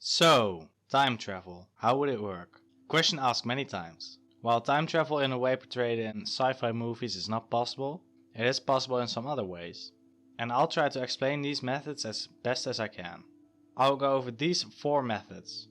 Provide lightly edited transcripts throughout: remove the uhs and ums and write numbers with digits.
So, time travel, how would it work? Question asked many times. While time travel in a way portrayed in sci-fi movies is not possible, it is possible in some other ways. And I'll try to explain these methods as best as I can. I'll go over these 4 methods.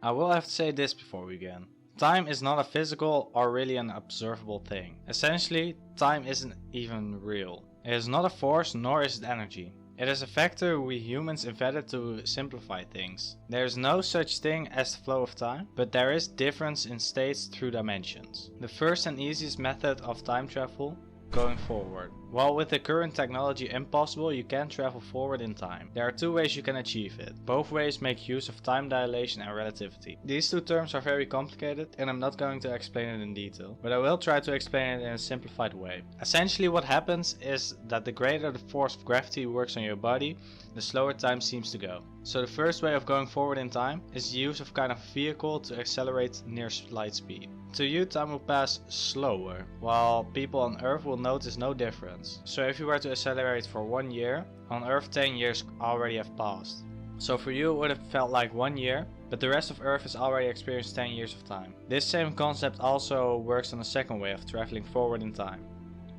I will have to say this before we begin. Time is not a physical or really an observable thing. Essentially, time isn't even real. It is not a force nor is it energy. It is a factor we humans invented to simplify things. There is no such thing as the flow of time, but there is difference in states through dimensions. The first and easiest method of time travel, going forward. While with the current technology impossible, you can travel forward in time. There are 2 ways you can achieve it. Both ways make use of time dilation and relativity. These 2 terms are very complicated and I'm not going to explain it in detail, but I will try to explain it in a simplified way. Essentially what happens is that the greater the force of gravity works on your body, the slower time seems to go. So the first way of going forward in time is the use of kind of a vehicle to accelerate near light speed. To you, time will pass slower, while people on Earth will notice no difference. So if you were to accelerate for 1 year, on Earth 10 years already have passed. So for you it would have felt like 1 year, but the rest of Earth has already experienced 10 years of time. This same concept also works on the second way of traveling forward in time.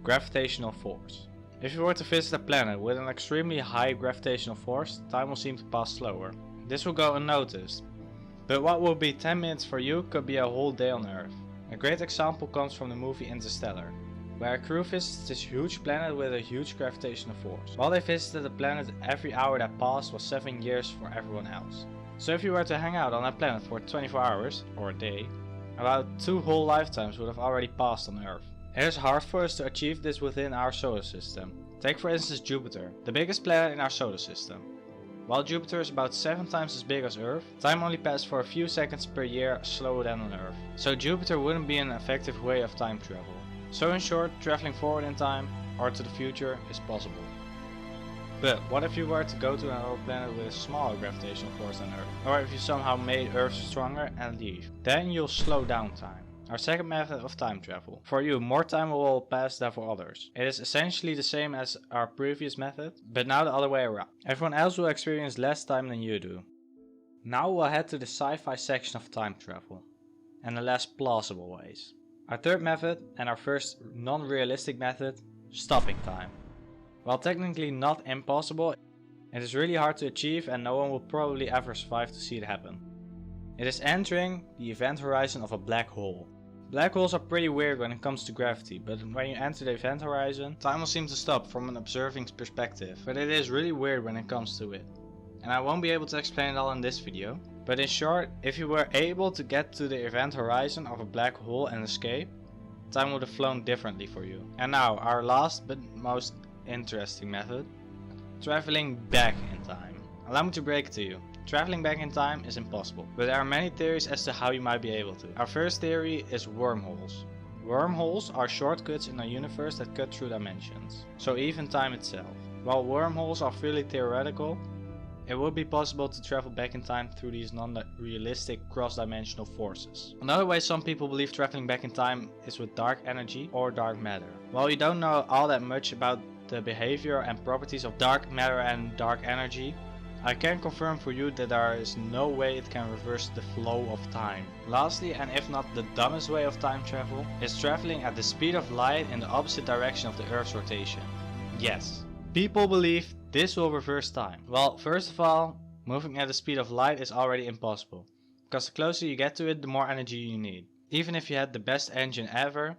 Gravitational force. If you were to visit a planet with an extremely high gravitational force, time will seem to pass slower. This will go unnoticed. But what will be 10 minutes for you could be a whole day on Earth. A great example comes from the movie Interstellar, where a crew visits this huge planet with a huge gravitational force. While they visited the planet, every hour that passed was 7 years for everyone else. So if you were to hang out on that planet for 24 hours, or a day, about 2 whole lifetimes would have already passed on Earth. It is hard for us to achieve this within our solar system. Take for instance Jupiter, the biggest planet in our solar system. While Jupiter is about 7 times as big as Earth, time only passes for a few seconds per year slower than on Earth. So Jupiter wouldn't be an effective way of time travel. So in short, traveling forward in time or to the future is possible. But what if you were to go to another planet with a smaller gravitational force than Earth? Or if you somehow made Earth stronger and leave? Then you'll slow down time. Our second method of time travel. For you, more time will pass than for others. It is essentially the same as our previous method, but now the other way around. Everyone else will experience less time than you do. Now we'll head to the sci-fi section of time travel, and the less plausible ways. Our third method, and our first non-realistic method, stopping time. While technically not impossible, it is really hard to achieve and no one will probably ever survive to see it happen. It is entering the event horizon of a black hole. Black holes are pretty weird when it comes to gravity, but when you enter the event horizon, time will seem to stop from an observing perspective, but it is really weird when it comes to it. And I won't be able to explain it all in this video, but in short, if you were able to get to the event horizon of a black hole and escape, time would have flown differently for you. And now, our last but most interesting method, traveling back in time. Allow me to break it to you. Traveling back in time is impossible, but there are many theories as to how you might be able to. Our first theory is wormholes. Wormholes are shortcuts in a universe that cut through dimensions, so even time itself. While wormholes are fairly theoretical, it would be possible to travel back in time through these non-realistic cross-dimensional forces. Another way some people believe traveling back in time is with dark energy or dark matter. While you don't know all that much about the behavior and properties of dark matter and dark energy, I can confirm for you that there is no way it can reverse the flow of time. Lastly, and if not the dumbest way of time travel, is traveling at the speed of light in the opposite direction of the Earth's rotation. Yes, people believe this will reverse time. Well, first of all, moving at the speed of light is already impossible, because the closer you get to it, the more energy you need. Even if you had the best engine ever,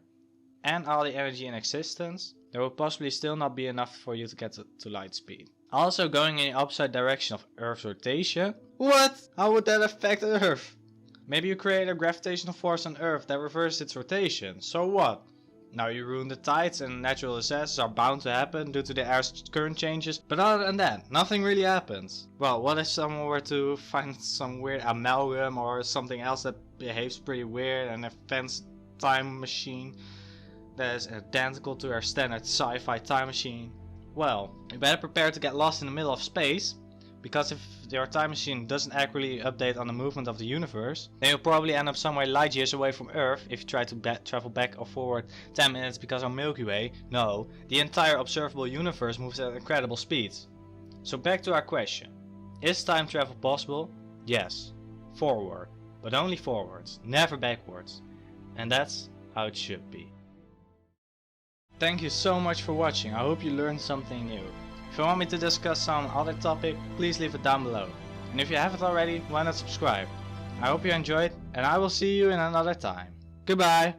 and all the energy in existence, there will possibly still not be enough for you to get to light speed. Also, going in the opposite direction of Earth's rotation? What? How would that affect Earth? Maybe you create a gravitational force on Earth that reverses its rotation, so what? Now you ruin the tides and natural disasters are bound to happen due to the Earth's current changes, but other than that, nothing really happens. Well, what if someone were to find some weird amalgam or something else that behaves pretty weird and invents a time machine that is identical to our standard sci-fi time machine? Well, you better prepare to get lost in the middle of space, because if your time machine doesn't accurately update on the movement of the universe, then you'll probably end up somewhere light years away from Earth if you try to travel back or forward 10 minutes because our Milky Way, no, the entire observable universe moves at incredible speeds. So back to our question. Is time travel possible? Yes. Forward. But only forwards, never backwards. And that's how it should be. Thank you so much for watching. I hope you learned something new. If you want me to discuss some other topic, please leave it down below. And if you haven't already, why not subscribe? I hope you enjoyed, and I will see you in another time. Goodbye!